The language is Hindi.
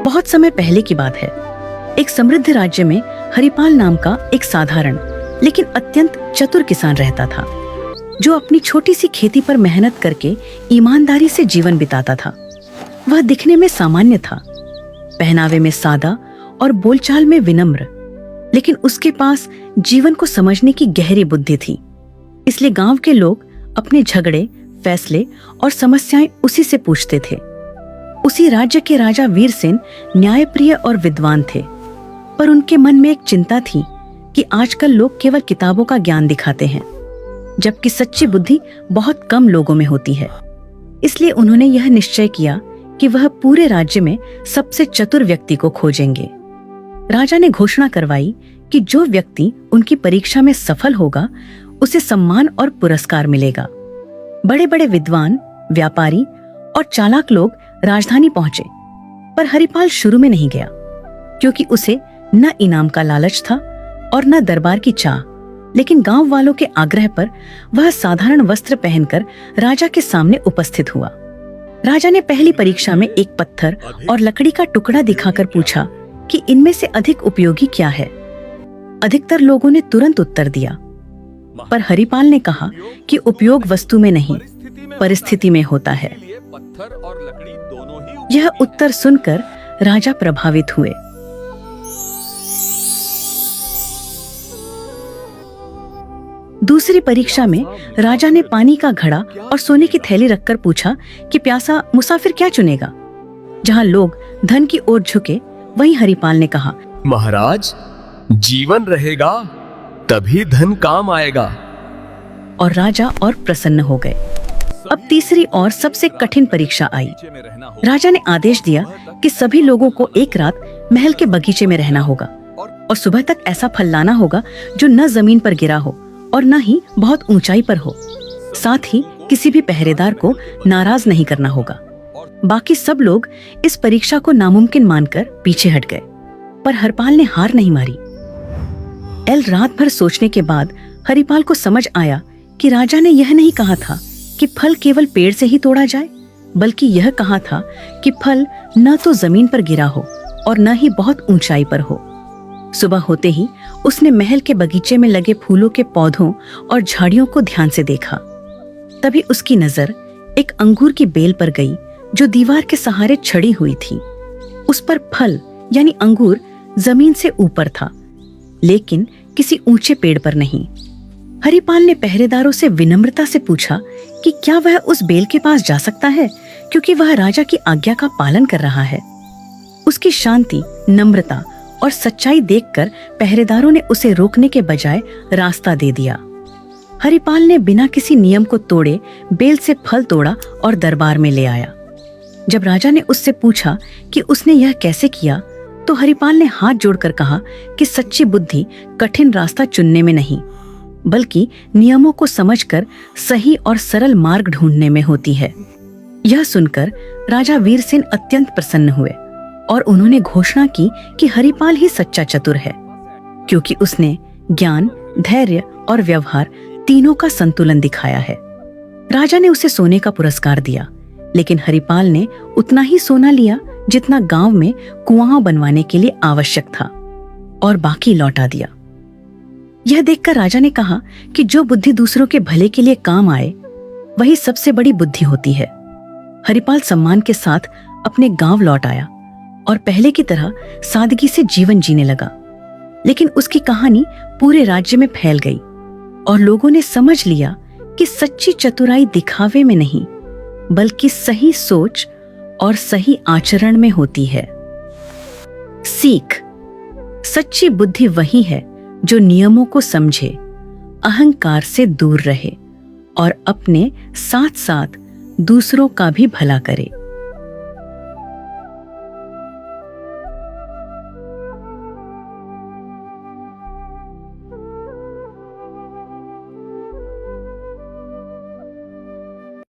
बहुत समय पहले की बात है। एक समृद्ध राज्य में हरिपाल नाम का एक साधारण लेकिन अत्यंत चतुर किसान रहता था, जो अपनी छोटी सी खेती पर मेहनत करके ईमानदारी से जीवन बिताता था। वह दिखने में सामान्य था, पहनावे में सादा और बोलचाल में विनम्र, लेकिन उसके पास जीवन को समझने की गहरी बुद्धि थी। इसलिए गांव के लोग अपने झगड़े, फैसले और समस्याएं उसी से पूछते थे। उसी राज्य के राजा वीरसेन न्यायप्रिय और विद्वान थे, पर उनके मन में एक चिंता थी कि आजकल लोग केवल किताबों का ज्ञान दिखाते हैं, जबकि सच्ची बुद्धि बहुत कम लोगों में होती है। इसलिए उन्होंने यह निश्चय किया कि वह पूरे राज्य में सबसे चतुर व्यक्ति को खोजेंगे। राजा ने घोषणा करवाई कि जो व्यक्ति उनकी परीक्षा में सफल होगा, उसे सम्मान और पुरस्कार मिलेगा। बड़े बड़े विद्वान, व्यापारी और चालाक लोग राजधानी पहुंचे, पर हरिपाल शुरू में नहीं गया, क्योंकि उसे न इनाम का लालच था और न दरबार की चाह। लेकिन गांव वालों के आग्रह पर वह साधारण वस्त्र पहनकर राजा के सामने उपस्थित हुआ। राजा ने पहली परीक्षा में एक पत्थर और लकड़ी का टुकड़ा दिखाकर पूछा कि इनमें से अधिक उपयोगी क्या है। अधिकतर लोगों ने तुरंत उत्तर दिया, पर हरिपाल ने कहा कि उपयोग वस्तु में नहीं, परिस्थिति में होता है। यह उत्तर सुनकर राजा प्रभावित हुए। दूसरी परीक्षा में राजा ने पानी का घड़ा और सोने की थैली रखकर पूछा कि प्यासा मुसाफिर क्या चुनेगा। जहां लोग धन की ओर झुके, वहीं हरिपाल ने कहा, महाराज, जीवन रहेगा तभी धन काम आएगा। और राजा और प्रसन्न हो गए। अब तीसरी और सबसे कठिन परीक्षा आई। राजा ने आदेश दिया कि सभी लोगों को एक रात महल के बगीचे में रहना होगा और सुबह तक ऐसा फल लाना होगा जो न जमीन पर गिरा हो और न ही बहुत ऊंचाई पर हो। साथ ही किसी भी पहरेदार को नाराज नहीं करना होगा। बाकी सब लोग इस परीक्षा को नामुमकिन मानकर पीछे हट गए, पर हरिपाल ने हार नहीं मारी। रात भर सोचने के बाद हरिपाल को समझ आया कि राजा ने यह नहीं कहा था कि फल केवल पेड़ से ही तोड़ा जाए, बल्कि यह कहा था कि फल न तो जमीन पर गिरा हो और न ही बहुत ऊंचाई पर हो। सुबह होते ही उसने महल के बगीचे में लगे फूलों के पौधों और झाड़ियों को ध्यान से देखा। तभी उसकी नजर एक अंगूर की बेल पर गई, जो दीवार के सहारे छड़ी हुई थी। उस पर फल यानी अंगूर जमीन से ऊपर था, लेकिन किसी ऊंचे पेड़ पर नहीं। हरिपाल ने पहरेदारों से विनम्रता से पूछा कि क्या वह उस बेल के पास जा सकता है, क्योंकि वह राजा की आज्ञा का पालन कर रहा है। उसकी शांति, नम्रता और सच्चाई देखकर पहरेदारों ने उसे रोकने के बजाय रास्ता दे दिया। हरिपाल ने बिना किसी नियम को तोड़े बेल से फल तोड़ा और दरबार में ले आया। जब राजा ने उससे पूछा कि उसने यह कैसे किया, तो हरिपाल ने हाथ जोड़कर कहा कि सच्ची बुद्धि कठिन रास्ता चुनने में नहीं, बल्कि नियमों को समझकर सही और सरल मार्ग ढूंढने में होती है। यह सुनकर राजा वीरसेन अत्यंत प्रसन्न हुए और उन्होंने घोषणा की कि हरिपाल ही सच्चा चतुर है, क्योंकि उसने ज्ञान, धैर्य और व्यवहार तीनों का संतुलन दिखाया है। राजा ने उसे सोने का पुरस्कार दिया, लेकिन हरिपाल ने उतना ही सोना लिया जितना गांव में कुआं बनवाने के लिए आवश्यक था, और बाकी लौटा दिया। यह देखकर राजा ने कहा कि जो बुद्धि दूसरों के भले के लिए काम आए, वही सबसे बड़ी बुद्धि होती है। हरिपाल सम्मान के साथ अपने गांव लौट आया और पहले की तरह सादगी से जीवन जीने लगा। लेकिन उसकी कहानी पूरे राज्य में फैल गई और लोगों ने समझ लिया कि सच्ची चतुराई दिखावे में नहीं, बल्कि सही सोच और सही आचरण में होती है। सीख: सच्ची बुद्धि वही है जो नियमों को समझे, अहंकार से दूर रहे और अपने साथ साथ दूसरों का भी भला करे।